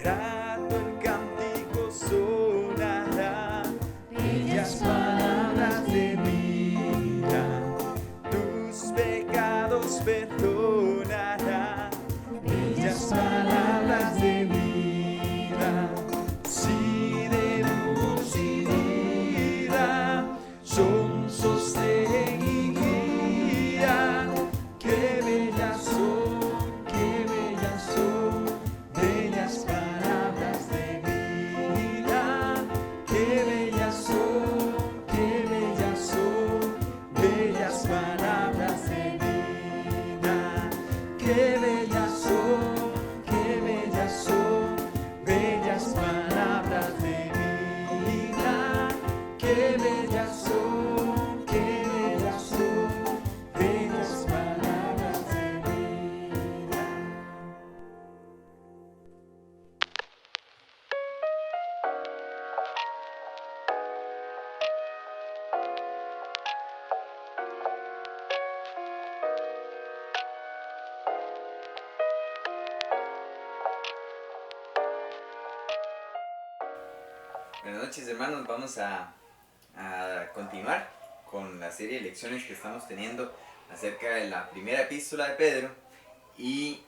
grato el cántico sonará, bellas palabras de vida, tus pecados perdonará, bellas palabras de vida, sí de luz y vida, son sostén y guía, qué bellas son, qué bellas son, bellas palabras de vida, qué bellas son, qué bellas son, bellas palabras de vida, qué bellas son, qué bellas son, bellas palabras de vida, qué bellas son, qué bellas son, bellas palabras de vida. Buenas noches, hermanos. Vamos a continuar con la serie de lecciones que estamos teniendo acerca de la primera epístola de Pedro, y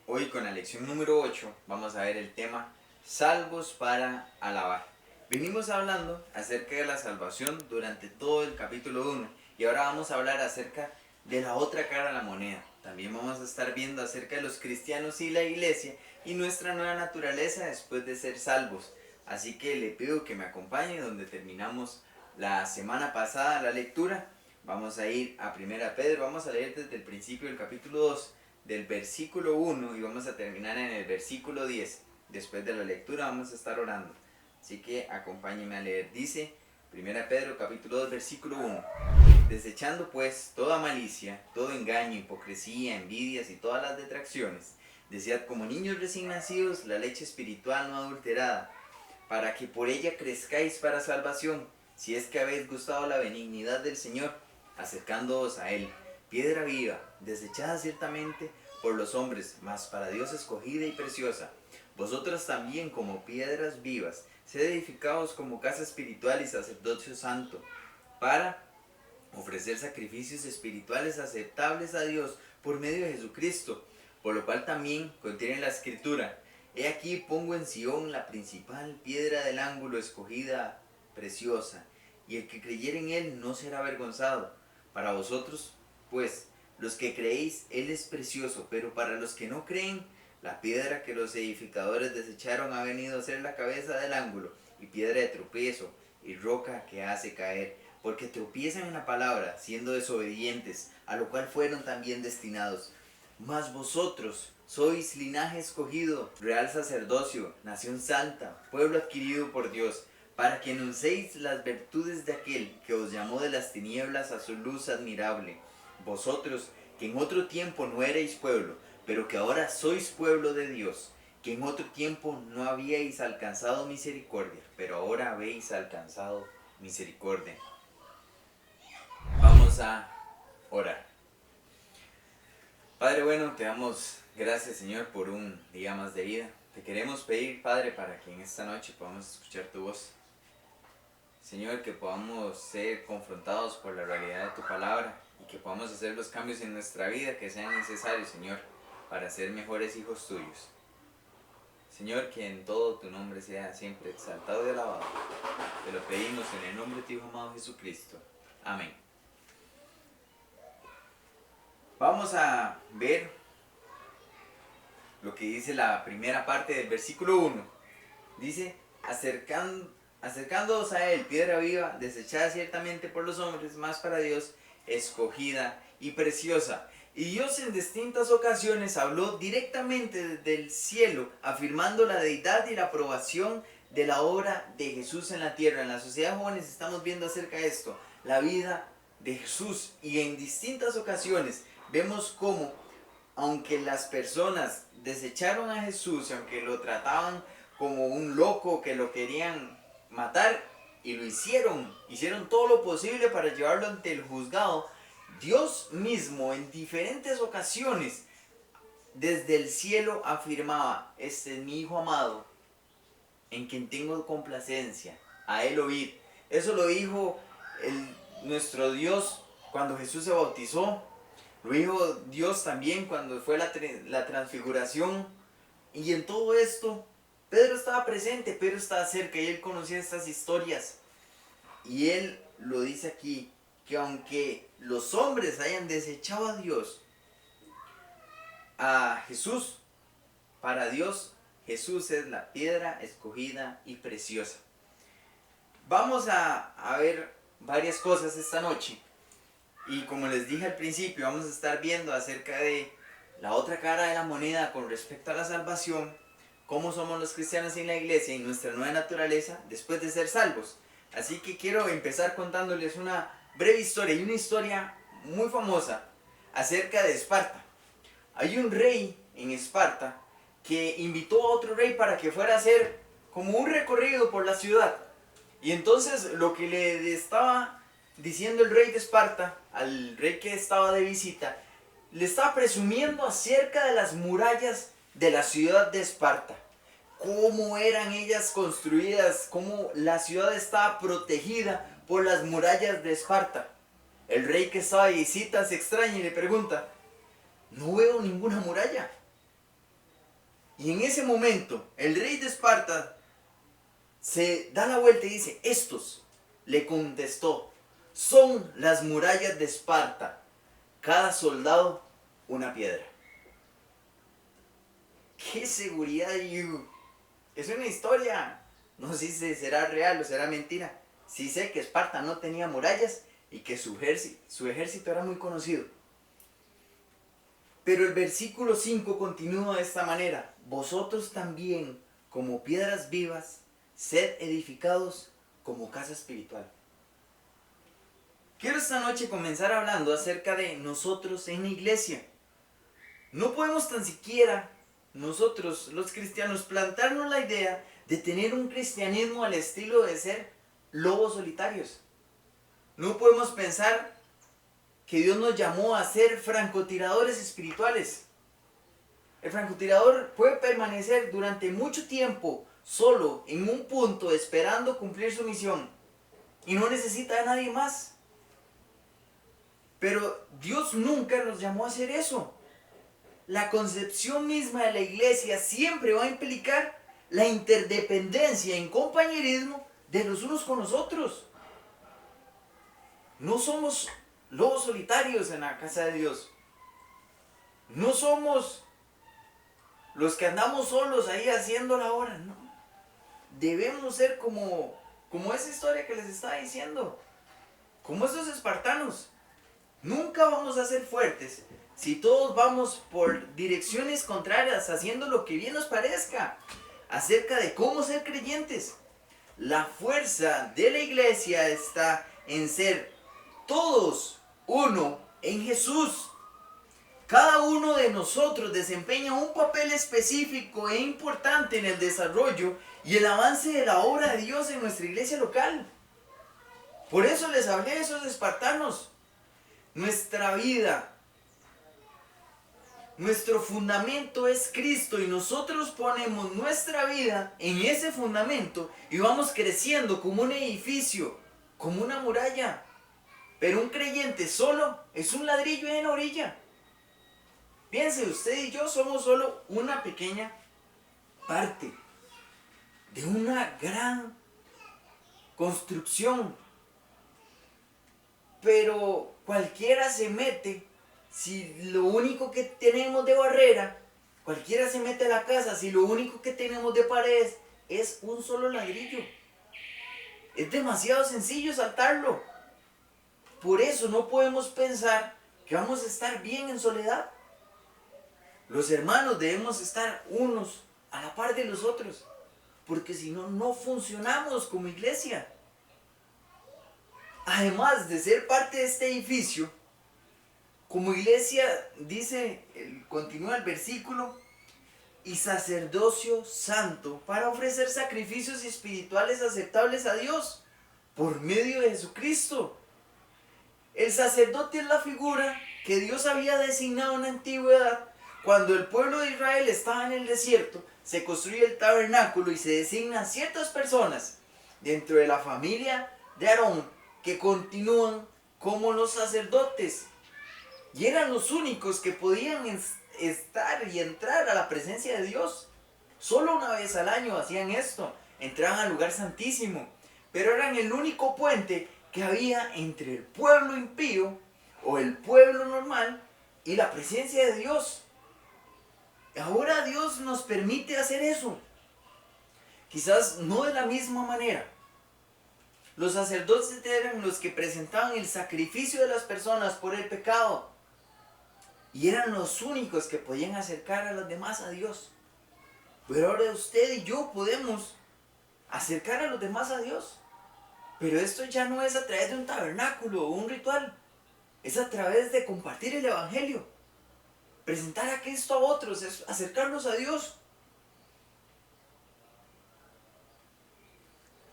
hoy con la lección número 8 vamos a ver el tema salvos para alabar. Venimos hablando acerca de la salvación durante todo el capítulo 1 y ahora vamos a hablar acerca de la otra cara de la moneda. También vamos a estar viendo acerca de los cristianos y la iglesia y nuestra nueva naturaleza después de ser salvos. Así que le pido que me acompañe donde terminamos la semana pasada la lectura. Vamos a ir a 1 Pedro, vamos a leer desde el principio del capítulo 2, del versículo 1 y vamos a terminar en el versículo 10. Después de la lectura vamos a estar orando. Así que acompáñenme a leer. Dice 1 Pedro capítulo 2 versículo 1. Desechando pues toda malicia, todo engaño, hipocresía, envidias y todas las detracciones, desead como niños recién nacidos la leche espiritual no adulterada, para que por ella crezcáis para salvación, si es que habéis gustado la benignidad del Señor, acercándoos a Él, piedra viva, desechada ciertamente por los hombres, mas para Dios escogida y preciosa. Vosotras también, como piedras vivas, sed edificados como casa espiritual y sacerdocio santo, para ofrecer sacrificios espirituales aceptables a Dios por medio de Jesucristo, por lo cual también contiene la Escritura: he aquí pongo en Sión la principal piedra del ángulo, escogida, preciosa, y el que creyere en él no será avergonzado. Para vosotros, pues, los que creéis, él es precioso, pero para los que no creen, la piedra que los edificadores desecharon ha venido a ser la cabeza del ángulo, y piedra de tropiezo, y roca que hace caer, porque tropiezan en la palabra, siendo desobedientes, a lo cual fueron también destinados. Mas vosotros sois linaje escogido, real sacerdocio, nación santa, pueblo adquirido por Dios, para que anunciéis las virtudes de aquel que os llamó de las tinieblas a su luz admirable. Vosotros, que en otro tiempo no erais pueblo, pero que ahora sois pueblo de Dios, que en otro tiempo no habíais alcanzado misericordia, pero ahora habéis alcanzado misericordia. Vamos a orar. Padre bueno, te damos gracias, Señor, por un día más de vida. Te queremos pedir, Padre, para que en esta noche podamos escuchar tu voz. Señor, que podamos ser confrontados por la realidad de tu palabra y que podamos hacer los cambios en nuestra vida que sean necesarios, Señor, para ser mejores hijos tuyos. Señor, que en todo tu nombre sea siempre exaltado y alabado. Te lo pedimos en el nombre de tu Hijo amado Jesucristo. Amén. Vamos a ver lo que dice la primera parte del versículo 1. Dice: acercándoos a él, piedra viva, desechada ciertamente por los hombres, mas para Dios escogida y preciosa. Y Dios en distintas ocasiones habló directamente desde el cielo, afirmando la deidad y la aprobación de la obra de Jesús en la tierra. En la Sociedad de Jóvenes estamos viendo acerca de esto, la vida de Jesús, y en distintas ocasiones vemos cómo, aunque las personas desecharon a Jesús, aunque lo trataban como un loco, que lo querían matar, y lo hicieron todo lo posible para llevarlo ante el juzgado, Dios mismo en diferentes ocasiones desde el cielo afirmaba: este es mi Hijo amado, en quien tengo complacencia, a Él oíd. Eso lo dijo nuestro Dios cuando Jesús se bautizó. Lo dijo Dios también cuando fue la transfiguración. Y en todo esto, Pedro estaba presente, Pedro estaba cerca y él conocía estas historias. Y él lo dice aquí, que aunque los hombres hayan desechado a Dios, a Jesús, para Dios, Jesús es la piedra escogida y preciosa. Vamos a ver varias cosas esta noche. Y como les dije al principio, vamos a estar viendo acerca de la otra cara de la moneda con respecto a la salvación, cómo somos los cristianos en la iglesia y nuestra nueva naturaleza después de ser salvos. Así que quiero empezar contándoles una breve historia y una historia muy famosa acerca de Esparta. Hay un rey en Esparta que invitó a otro rey para que fuera a hacer como un recorrido por la ciudad. Y entonces lo que le estaba diciendo el rey de Esparta al rey que estaba de visita, le estaba presumiendo acerca de las murallas de la ciudad de Esparta. Cómo eran ellas construidas, cómo la ciudad estaba protegida por las murallas de Esparta. El rey que estaba de visita se extraña y le pregunta, no veo ninguna muralla. Y en ese momento, el rey de Esparta se da la vuelta y dice, estos, le contestó, son las murallas de Esparta, cada soldado una piedra. ¡Qué seguridad! Es una historia, no sé si será real o será mentira. Sí sé que Esparta no tenía murallas y que su ejército era muy conocido. Pero el versículo 5 continúa de esta manera, vosotros también, como piedras vivas, sed edificados como casa espiritual. Quiero esta noche comenzar hablando acerca de nosotros en la iglesia. No podemos tan siquiera nosotros, los cristianos, plantarnos la idea de tener un cristianismo al estilo de ser lobos solitarios. No podemos pensar que Dios nos llamó a ser francotiradores espirituales. El francotirador puede permanecer durante mucho tiempo solo en un punto esperando cumplir su misión y no necesita de nadie más. Pero Dios nunca nos llamó a hacer eso. La concepción misma de la iglesia siempre va a implicar la interdependencia en compañerismo de los unos con los otros. No somos lobos solitarios en la casa de Dios. No somos los que andamos solos ahí haciendo la obra, no. Debemos ser como esa historia que les estaba diciendo. Como esos espartanos. Nunca vamos a ser fuertes si todos vamos por direcciones contrarias, haciendo lo que bien nos parezca, acerca de cómo ser creyentes. La fuerza de la iglesia está en ser todos uno en Jesús. Cada uno de nosotros desempeña un papel específico e importante en el desarrollo y el avance de la obra de Dios en nuestra iglesia local. Por eso les hablé de esos espartanos. Nuestra vida, nuestro fundamento es Cristo y nosotros ponemos nuestra vida en ese fundamento y vamos creciendo como un edificio, como una muralla. Pero un creyente solo es un ladrillo en la orilla. Piense, usted y yo somos solo una pequeña parte de una gran construcción. Pero cualquiera se mete, si lo único que tenemos de barrera, cualquiera se mete a la casa, si lo único que tenemos de paredes es un solo ladrillo. Es demasiado sencillo saltarlo. Por eso no podemos pensar que vamos a estar bien en soledad. Los hermanos debemos estar unos a la par de los otros, porque si no, no funcionamos como iglesia. Además de ser parte de este edificio, como iglesia, continúa el versículo, y sacerdocio santo para ofrecer sacrificios espirituales aceptables a Dios por medio de Jesucristo. El sacerdote es la figura que Dios había designado en la antigüedad Cuando el pueblo de Israel estaba en el desierto, se construye el tabernáculo y se designan ciertas personas dentro de la familia de Aarón que continúan como los sacerdotes. Y eran los únicos que podían estar y entrar a la presencia de Dios. Solo una vez al año hacían esto, entraban al lugar santísimo. Pero eran el único puente que había entre el pueblo impío o el pueblo normal y la presencia de Dios. Ahora Dios nos permite hacer eso. Quizás no de la misma manera. Los sacerdotes eran los que presentaban el sacrificio de las personas por el pecado. Y eran los únicos que podían acercar a los demás a Dios. Pero ahora usted y yo podemos acercar a los demás a Dios. Pero esto ya no es a través de un tabernáculo o un ritual. Es a través de compartir el evangelio. Presentar a Cristo a otros, es acercarlos a Dios.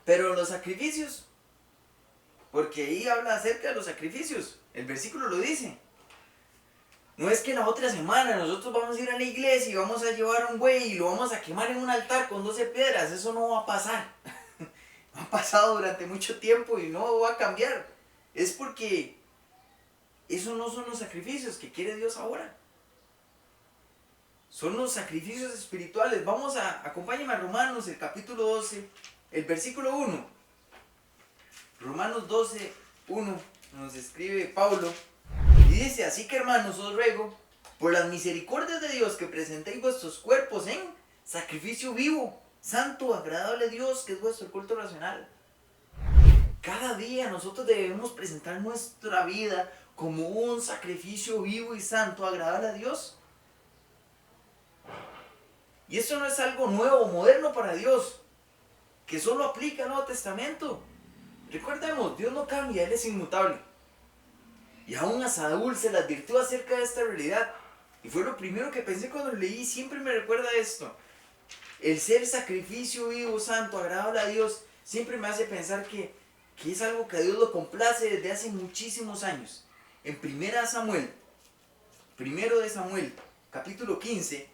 Pero los sacrificios, porque ahí habla acerca de los sacrificios, el versículo lo dice. No es que la otra semana nosotros vamos a ir a la iglesia y vamos a llevar un buey y lo vamos a quemar en un altar con 12 piedras, eso no va a pasar. Ha pasado durante mucho tiempo y no va a cambiar. Es porque esos no son los sacrificios que quiere Dios ahora. Son los sacrificios espirituales. Acompáñenme a Romanos, el capítulo 12, el versículo 1. Romanos 12, 1, nos escribe Pablo. Y dice, así que hermanos, os ruego, por las misericordias de Dios, que presentéis vuestros cuerpos en sacrificio vivo, santo, agradable a Dios, que es vuestro culto racional. Cada día nosotros debemos presentar nuestra vida como un sacrificio vivo y santo, agradable a Dios. Y esto no es algo nuevo o moderno para Dios, que solo aplica al Nuevo Testamento. Recordemos, Dios no cambia, Él es inmutable. Y aún a Saúl se le advirtió acerca de esta realidad. Y fue lo primero que pensé cuando lo leí, siempre me recuerda esto. El ser sacrificio vivo, santo, agradable a Dios, siempre me hace pensar que es algo que a Dios lo complace desde hace muchísimos años. En 1 Samuel, capítulo 15,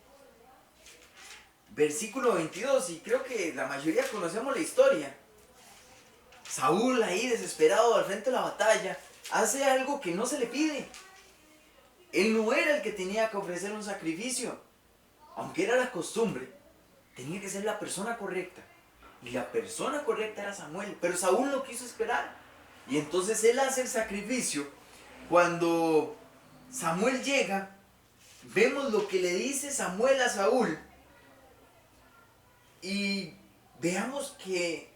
versículo 22, y creo que la mayoría conocemos la historia. Saúl ahí desesperado al frente de la batalla, hace algo que no se le pide. Él no era el que tenía que ofrecer un sacrificio, aunque era la costumbre. Tenía que ser la persona correcta. Y la persona correcta era Samuel. Pero Saúl no quiso esperar. Y entonces él hace el sacrificio. Cuando Samuel llega, vemos lo que le dice Samuel a Saúl. Y veamos que,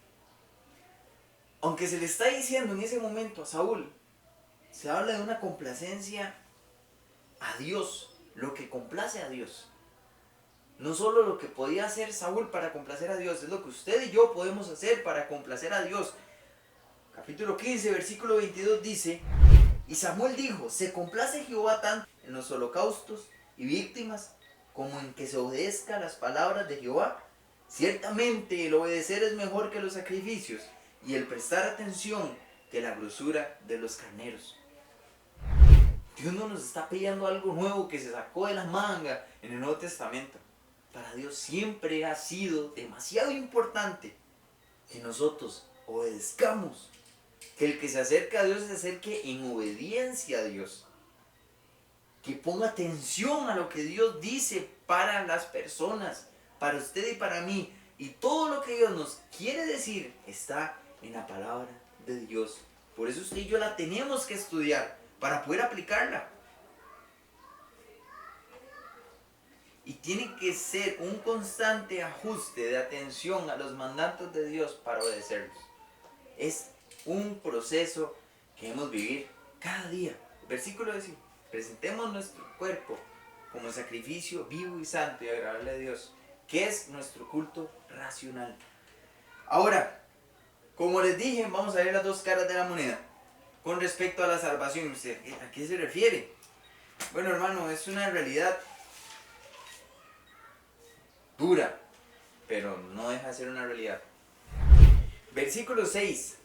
aunque se le está diciendo en ese momento a Saúl, se habla de una complacencia a Dios, lo que complace a Dios. No solo lo que podía hacer Saúl para complacer a Dios, es lo que usted y yo podemos hacer para complacer a Dios. Capítulo 15, versículo 22 dice, y Samuel dijo, se complace Jehová tanto en los holocaustos y víctimas como en que se obedezca las palabras de Jehová. Ciertamente el obedecer es mejor que los sacrificios y el prestar atención que la grosura de los carneros. Dios no nos está pidiendo algo nuevo que se sacó de la manga en el Nuevo Testamento. Para Dios siempre ha sido demasiado importante que nosotros obedezcamos. Que el que se acerca a Dios se acerque en obediencia a Dios. Que ponga atención a lo que Dios dice para las personas, para usted y para mí. Y todo lo que Dios nos quiere decir está en la palabra de Dios. Por eso usted y yo la tenemos que estudiar para poder aplicarla. Y tiene que ser un constante ajuste de atención a los mandatos de Dios para obedecerlos. Es un proceso que debemos vivir cada día. El versículo dice, presentemos nuestro cuerpo como sacrificio vivo y santo y agradable a Dios, que es nuestro culto racional. Ahora, como les dije, vamos a ver las dos caras de la moneda. Con respecto a la salvación, ¿a qué se refiere? Bueno, hermano, es una realidad dura, pero no deja de ser una realidad. Versículo 6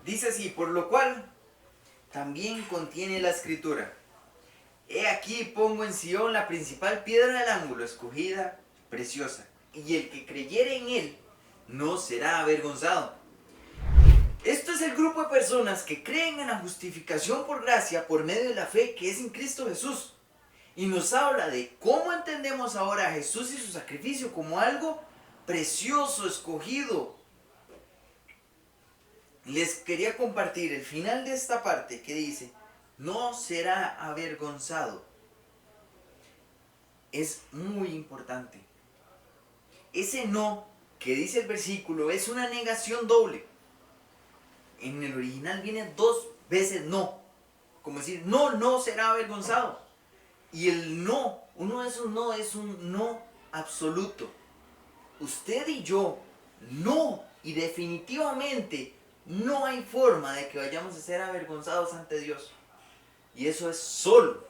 dice así, por lo cual también contiene la escritura, He aquí pongo en Sión la principal piedra del ángulo, escogida, preciosa, y el que creyere en él no será avergonzado. Esto es el grupo de personas que creen en la justificación por gracia por medio de la fe que es en Cristo Jesús. Y nos habla de cómo entendemos ahora a Jesús y su sacrificio como algo precioso, escogido. Les quería compartir el final de esta parte que dice, no será avergonzado. Es muy importante. Ese no que dice el versículo es una negación doble. En el original viene 2 veces no. Como decir, no será avergonzado. Y el no, uno de esos no es un no absoluto. Usted y yo, no, y definitivamente no hay forma de que vayamos a ser avergonzados ante Dios. Y eso es solo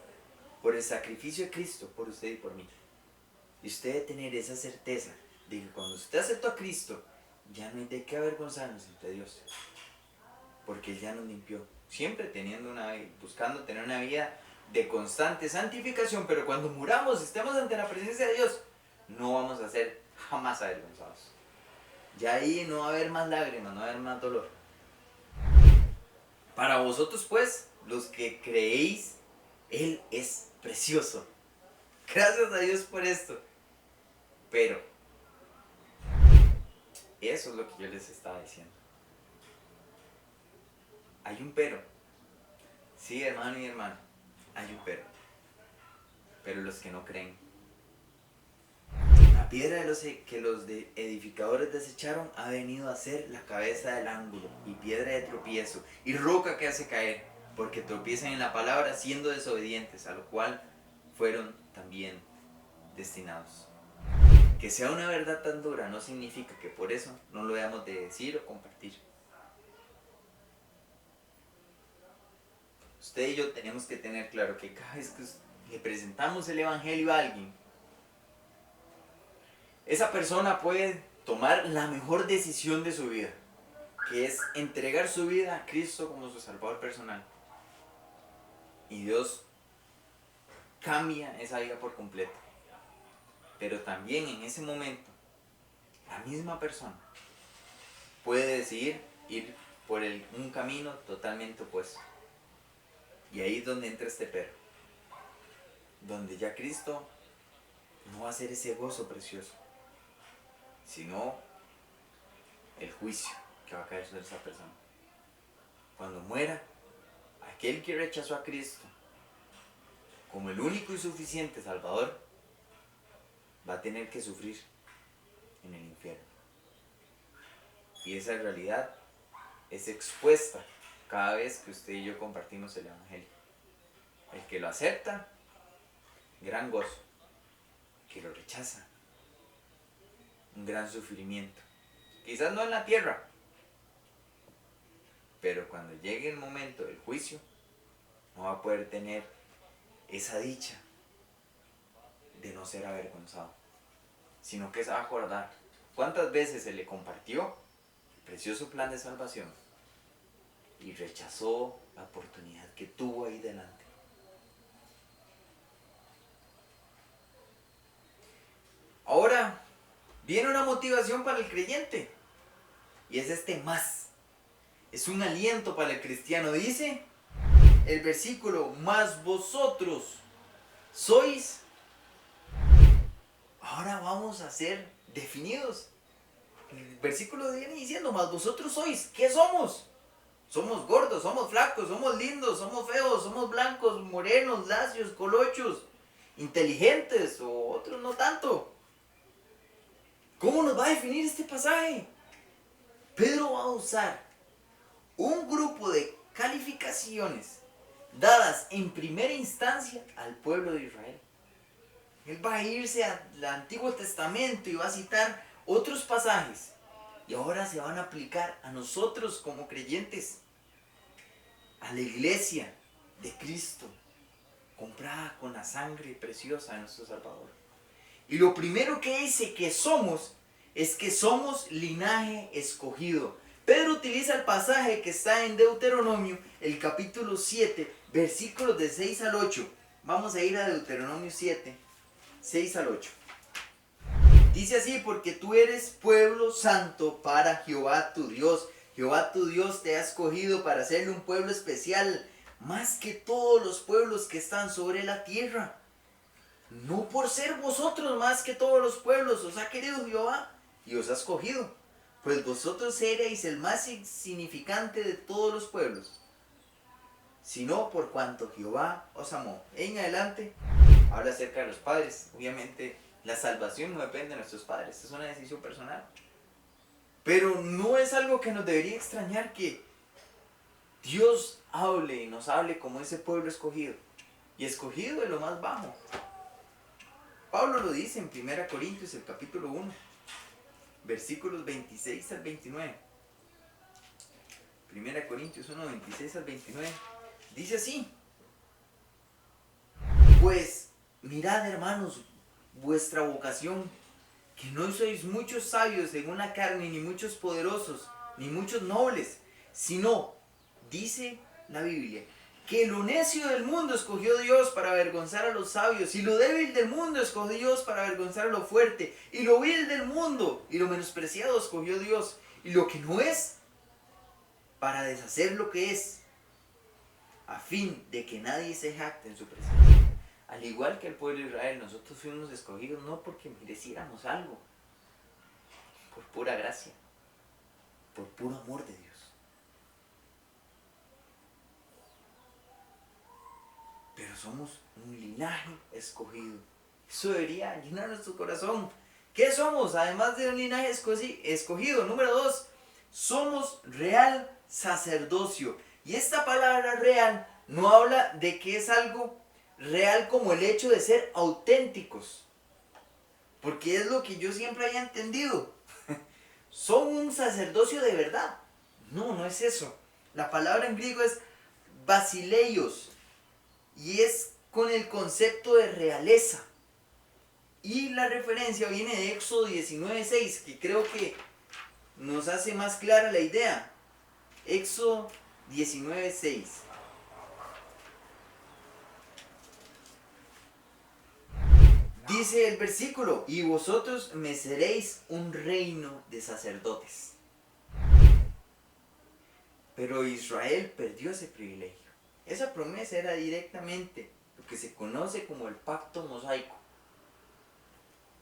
por el sacrificio de Cristo, por usted y por mí. Y usted debe tener esa certeza de que cuando usted aceptó a Cristo, ya no hay de qué avergonzarnos ante Dios. Porque Él ya nos limpió. Siempre buscando tener una vida de constante santificación, pero cuando muramos y estemos ante la presencia de Dios, no vamos a ser jamás avergonzados. Ya ahí no va a haber más lágrimas, no va a haber más dolor. Para vosotros pues, los que creéis, Él es precioso. Gracias a Dios por esto. Pero, eso es lo que yo les estaba diciendo. Hay un pero. Sí, hermano y hermana, hay un pero. Pero los que no creen. La piedra que los edificadores desecharon ha venido a ser la cabeza del ángulo y piedra de tropiezo y roca que hace caer, porque tropiezan en la palabra siendo desobedientes, a lo cual fueron también destinados. Que sea una verdad tan dura no significa que por eso no lo debamos de decir o compartir. Usted y yo tenemos que tener claro que cada vez que le presentamos el evangelio a alguien, esa persona puede tomar la mejor decisión de su vida, que es entregar su vida a Cristo como su salvador personal. Y Dios cambia esa vida por completo. Pero también en ese momento, la misma persona puede decidir ir por un camino totalmente opuesto. Y ahí es donde entra este pero. Donde ya Cristo no va a ser ese gozo precioso, sino el juicio que va a caer sobre esa persona. Cuando muera, aquel que rechazó a Cristo como el único y suficiente Salvador, va a tener que sufrir en el infierno. Y esa realidad es expuesta cada vez que usted y yo compartimos el evangelio. El que lo acepta, gran gozo. El que lo rechaza, un gran sufrimiento. Quizás no en la tierra, pero cuando llegue el momento del juicio, no va a poder tener esa dicha de no ser avergonzado, sino que se va a acordar cuántas veces se le compartió el precioso plan de salvación y rechazó la oportunidad que tuvo ahí delante. Ahora viene una motivación para el creyente y es este más. Es un aliento para el cristiano. Dice el versículo, mas vosotros sois. Ahora vamos a ser definidos. El versículo viene diciendo, mas vosotros sois. ¿Qué somos? Somos gordos, somos flacos, somos lindos, somos feos, somos blancos, morenos, lacios, colochos, inteligentes o otros no tanto. ¿Cómo nos va a definir este pasaje? Pedro va a usar un grupo de calificaciones dadas en primera instancia al pueblo de Israel. Él va a irse al Antiguo Testamento y va a citar otros pasajes. Y ahora se van a aplicar a nosotros como creyentes, a la iglesia de Cristo, comprada con la sangre preciosa de nuestro Salvador. Y lo primero que dice que somos, es que somos linaje escogido. Pedro utiliza el pasaje que está en Deuteronomio, el capítulo 7, versículos de 6 al 8. Vamos a ir a Deuteronomio 7, 6 al 8. Dice así: porque tú eres pueblo santo para Jehová tu Dios. Jehová tu Dios te ha escogido para serle un pueblo especial, más que todos los pueblos que están sobre la tierra. No por ser vosotros más que todos los pueblos os ha querido Jehová y os ha escogido, pues vosotros seréis el más insignificante de todos los pueblos, sino por cuanto Jehová os amó. En adelante habla acerca de los padres. Obviamente la salvación no depende de nuestros padres, es una decisión personal. Pero no es algo que nos debería extrañar que Dios hable y nos hable como ese pueblo escogido. Y escogido de lo más bajo. Pablo lo dice en 1 Corintios, el capítulo 1, versículos 26 al 29. 1 Corintios 1, 26 al 29. Dice así: pues mirad, hermanos, vuestra vocación, que no sois muchos sabios según la carne, ni muchos poderosos, ni muchos nobles, sino, dice la Biblia, que lo necio del mundo escogió Dios para avergonzar a los sabios, y lo débil del mundo escogió Dios para avergonzar a lo fuerte, y lo vil del mundo y lo menospreciado escogió Dios, y lo que no es, para deshacer lo que es, a fin de que nadie se jacte en su presencia. Al igual que el pueblo de Israel, nosotros fuimos escogidos no porque mereciéramos algo, por pura gracia, por puro amor de Dios. Pero somos un linaje escogido. Eso debería llenar nuestro corazón. ¿Qué somos? Además de un linaje escogido. Número 2, somos real sacerdocio. Y esta palabra real no habla de que es algo real como el hecho de ser auténticos. Porque es lo que yo siempre había entendido. Son un sacerdocio de verdad. No, no es eso. La palabra en griego es basileios. Y es con el concepto de realeza. Y la referencia viene de Éxodo 19:6, que creo que nos hace más clara la idea. Éxodo 19:6. Dice el versículo: y vosotros me seréis un reino de sacerdotes. Pero Israel perdió ese privilegio. Esa promesa era directamente lo que se conoce como el pacto mosaico.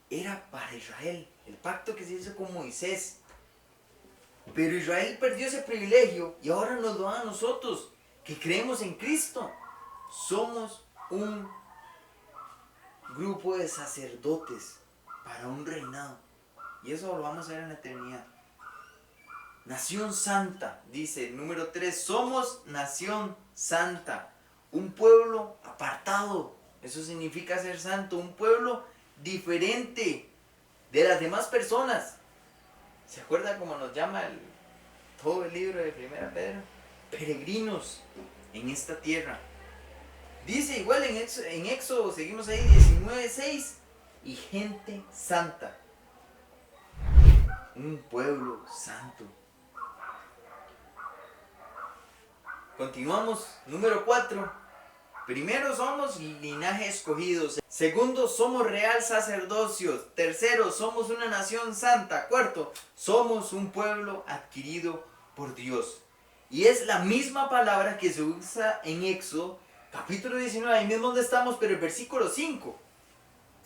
Era para Israel, el pacto que se hizo con Moisés. Pero Israel perdió ese privilegio y ahora nos lo da a nosotros, que creemos en Cristo. Somos un grupo de sacerdotes para un reinado. Y eso lo vamos a ver en la eternidad. Nación santa, dice número 3, somos nación santa, un pueblo apartado. Eso significa ser santo, un pueblo diferente de las demás personas. ¿Se acuerda cómo nos llama todo el libro de 1 Pedro? Peregrinos en esta tierra. Dice igual en Éxodo, seguimos ahí, 19:6, y gente santa, un pueblo santo. Continuamos, número 4. Primero, somos linaje escogido. Segundo, somos real sacerdocio. Tercero, somos una nación santa. Cuarto, somos un pueblo adquirido por Dios. Y es la misma palabra que se usa en Éxodo, capítulo 19, ahí mismo donde estamos, pero el versículo 5.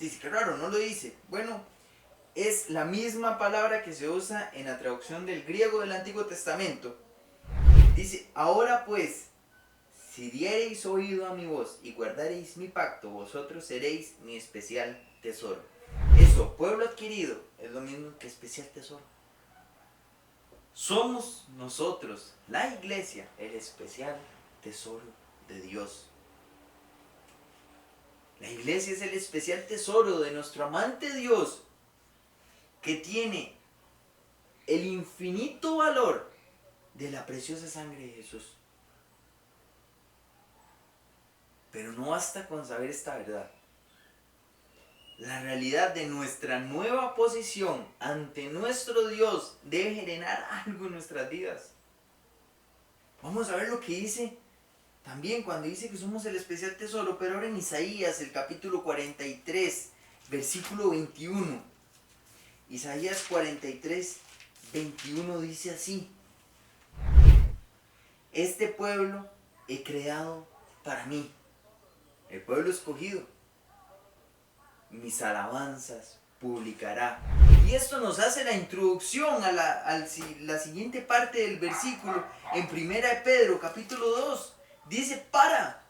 Dice, qué raro, no lo dice. Bueno, es la misma palabra que se usa en la traducción del griego del Antiguo Testamento. Dice, ahora pues, si diereis oído a mi voz y guardareis mi pacto, vosotros seréis mi especial tesoro. Eso, pueblo adquirido, es lo mismo que especial tesoro. Somos nosotros, la iglesia, el especial tesoro de Dios. La iglesia es el especial tesoro de nuestro amante Dios, que tiene el infinito valor de la preciosa sangre de Jesús. Pero no basta con saber esta verdad. La realidad de nuestra nueva posición ante nuestro Dios debe generar algo en nuestras vidas. Vamos a ver lo que dice También cuando dice que somos el especial tesoro, pero ahora en Isaías, el capítulo 43, versículo 21. Isaías 43, 21 dice así: este pueblo he creado para mí, el pueblo escogido, mis alabanzas publicará. Y esto nos hace la introducción a la siguiente parte del versículo en 1 de Pedro, capítulo 2. Dice, ¿para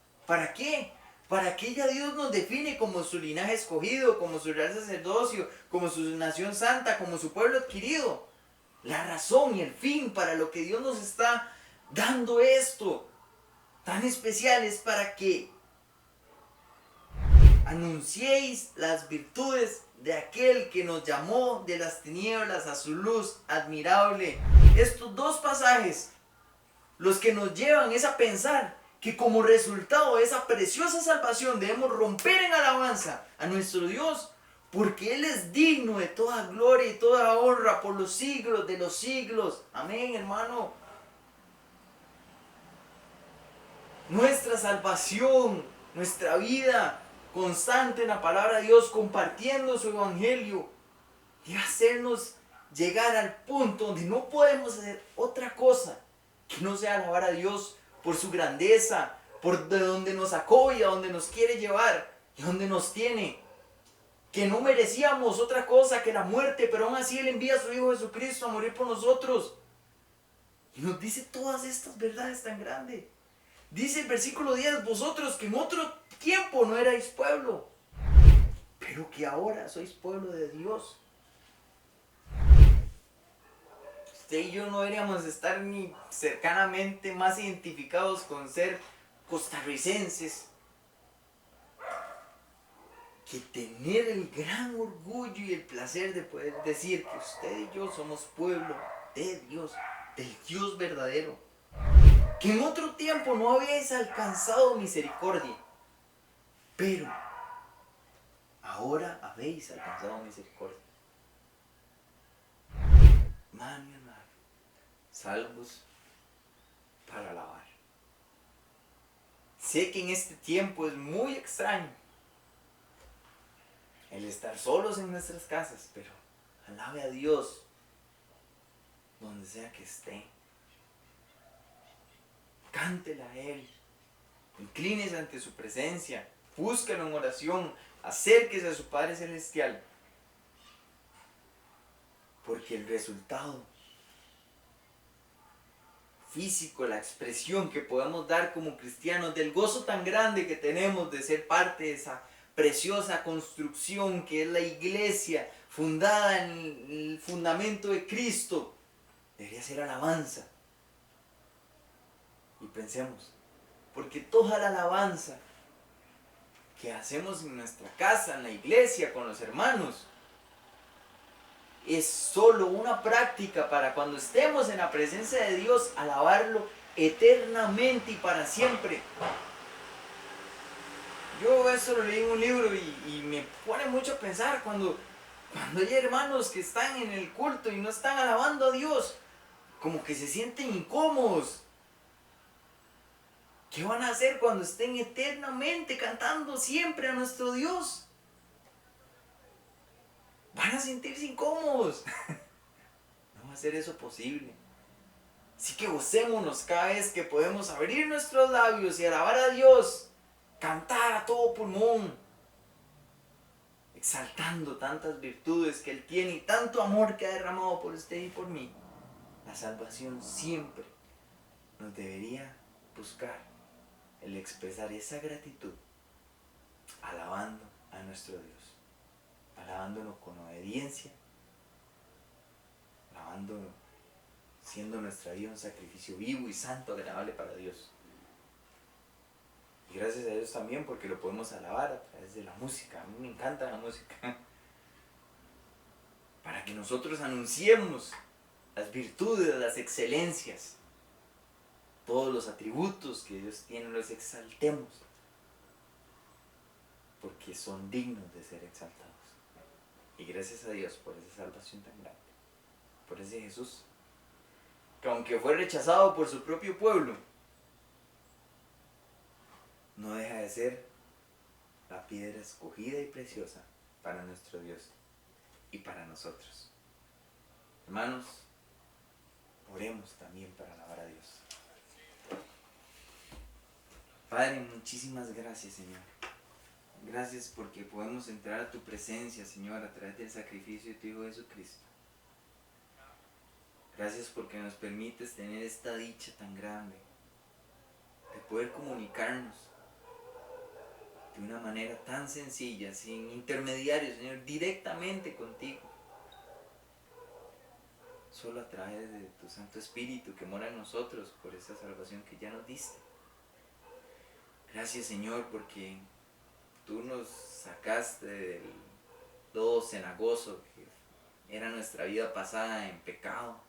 qué? Para que ya Dios nos define como su linaje escogido, como su real sacerdocio, como su nación santa, como su pueblo adquirido. La razón y el fin para lo que Dios nos está dando esto tan especial es para que anunciéis las virtudes de aquel que nos llamó de las tinieblas a su luz admirable. Estos dos pasajes, los que nos llevan es a pensar que como resultado de esa preciosa salvación debemos romper en alabanza a nuestro Dios, porque Él es digno de toda gloria y toda honra por los siglos de los siglos. Amén, hermano. Nuestra salvación, nuestra vida constante en la palabra de Dios, compartiendo su evangelio, y hacernos llegar al punto donde no podemos hacer otra cosa que no sea alabar a Dios por su grandeza, por de donde nos sacó y a donde nos quiere llevar y a donde nos tiene. Que no merecíamos otra cosa que la muerte, pero aún así Él envía a su Hijo Jesucristo a morir por nosotros. Y nos dice todas estas verdades tan grandes. Dice el versículo 10, vosotros que en otro tiempo no erais pueblo, pero que ahora sois pueblo de Dios. Usted y yo no deberíamos estar ni cercanamente más identificados con ser costarricenses que tener el gran orgullo y el placer de poder decir que usted y yo somos pueblo de Dios, del Dios verdadero. Que en otro tiempo no habíais alcanzado misericordia, pero ahora habéis alcanzado misericordia. Hermano y hermano, salvos para alabar. Sé que en este tiempo es muy extraño el estar solos en nuestras casas, pero alabe a Dios donde sea que esté. Cántela a Él, inclínese ante su presencia, búscalo en oración, acérquese a su Padre Celestial, porque el resultado físico, la expresión que podemos dar como cristianos del gozo tan grande que tenemos de ser parte de esa preciosa construcción que es la iglesia fundada en el fundamento de Cristo, debería ser alabanza. Y pensemos, porque toda la alabanza que hacemos en nuestra casa, en la iglesia, con los hermanos, es solo una práctica para cuando estemos en la presencia de Dios, alabarlo eternamente y para siempre. Yo eso lo leí en un libro y me pone mucho a pensar cuando hay hermanos que están en el culto y no están alabando a Dios, como que se sienten incómodos. ¿Qué van a hacer cuando estén eternamente cantando siempre a nuestro Dios? Van a sentirse incómodos. No va a ser eso posible. Así que gocémonos cada vez que podemos abrir nuestros labios y alabar a Dios, cantar a todo pulmón, exaltando tantas virtudes que Él tiene y tanto amor que ha derramado por usted y por mí. La salvación siempre nos debería buscar el expresar esa gratitud, alabando a nuestro Dios, alabándolo con obediencia, alabándolo, siendo nuestra vida un sacrificio vivo y santo, agradable para Dios. Y gracias a Dios también porque lo podemos alabar a través de la música. A mí me encanta la música. Para que nosotros anunciemos las virtudes, las excelencias, todos los atributos que Dios tiene, los exaltemos, porque son dignos de ser exaltados. Y gracias a Dios por esa salvación tan grande, por ese Jesús, que aunque fue rechazado por su propio pueblo, no deja de ser la piedra escogida y preciosa para nuestro Dios y para nosotros. Hermanos, oremos también para alabar a Dios. Padre, muchísimas gracias, Señor. Gracias porque podemos entrar a tu presencia, Señor, a través del sacrificio de tu Hijo Jesucristo. Gracias porque nos permites tener esta dicha tan grande de poder comunicarnos de una manera tan sencilla, sin intermediarios, Señor, directamente contigo. Solo a través de tu Santo Espíritu que mora en nosotros por esa salvación que ya nos diste. Gracias, Señor, porque tú nos sacaste del lodo cenagoso que era nuestra vida pasada en pecado,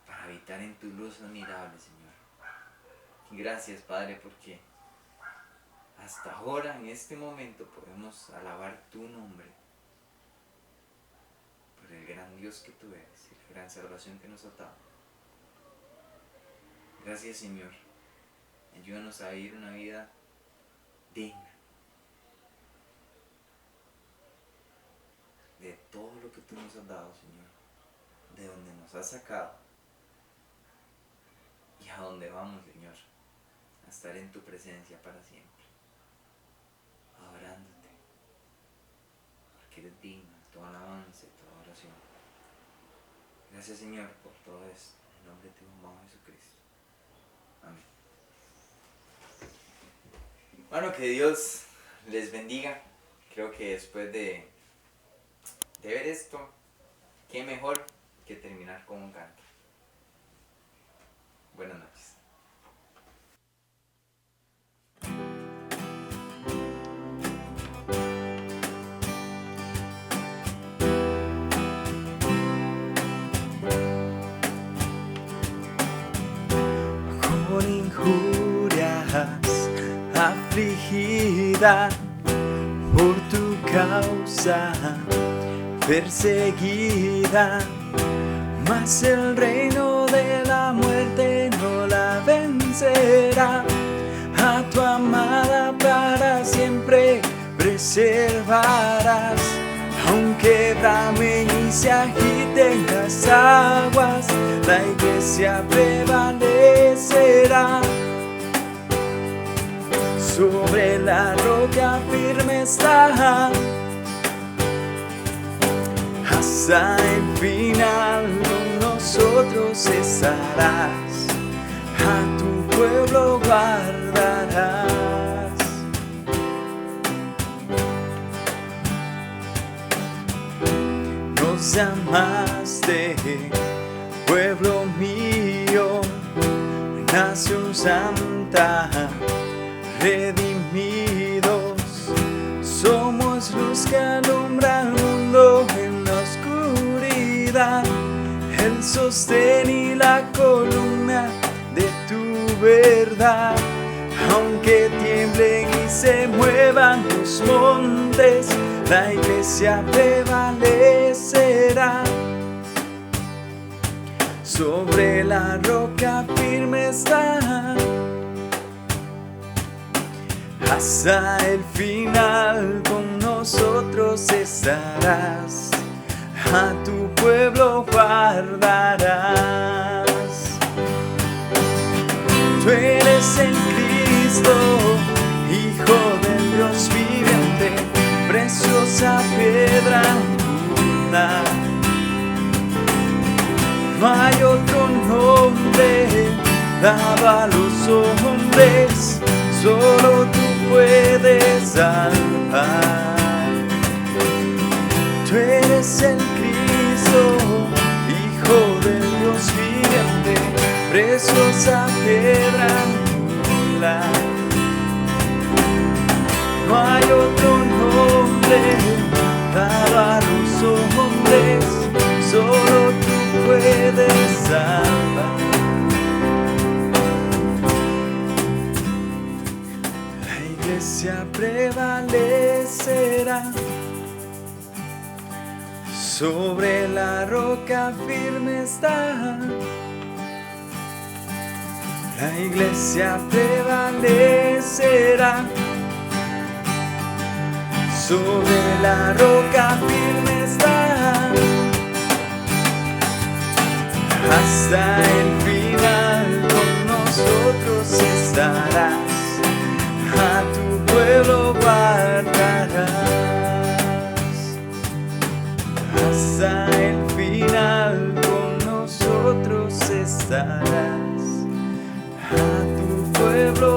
para habitar en tu luz admirable, Señor. Y gracias, Padre, porque hasta ahora, en este momento, podemos alabar tu nombre por el gran Dios que tú eres y la gran salvación que nos ha dado. Gracias, Señor. Ayúdanos a vivir una vida digna de todo lo que tú nos has dado, Señor, de donde nos has sacado y a donde vamos, Señor, a estar en tu presencia para siempre, adorándote, porque eres digno de toda alabanza y toda oración. Gracias, Señor, por todo esto, en nombre de tu amado Jesucristo. Amén. Bueno, que Dios les bendiga. Creo que después de ver esto, qué mejor que terminar con un canto. Buenas noches. Con injurias afligida por tu causa, perseguida, mas el reino de la muerte no la vencerá. A tu amada para siempre preservarás, aunque bramen y se agiten las aguas, la iglesia prevalecerá. Sobre la roca firme está, hasta el final con nosotros estarás, a tu pueblo guardarás. Nos amaste, pueblo mío, nación santa, redimidos, somos luz que alumbra al mundo en la oscuridad, el sostén y la columna de tu verdad. Aunque tiemblen y se muevan los montes, la iglesia prevalecerá. Sobre la roca firme está, hasta el final con nosotros estarás, a tu pueblo guardarás. Tú eres el Cristo, Hijo del Dios viviente, preciosa piedra angular. No hay otro nombre dado a los hombres, solo tú puedes salvar. Tú eres el Cristo, Hijo del Dios viviente, preciosa piedra angular. No hay otro nombre dado a los hombres, solo tú puedes salvar. La iglesia prevalecerá, sobre la roca firme está, La iglesia prevalecerá. Sobre la roca firme estará. Hasta el final con nosotros estarás. A tu pueblo guardarás. Hasta el final con nosotros estarás. A tu pueblo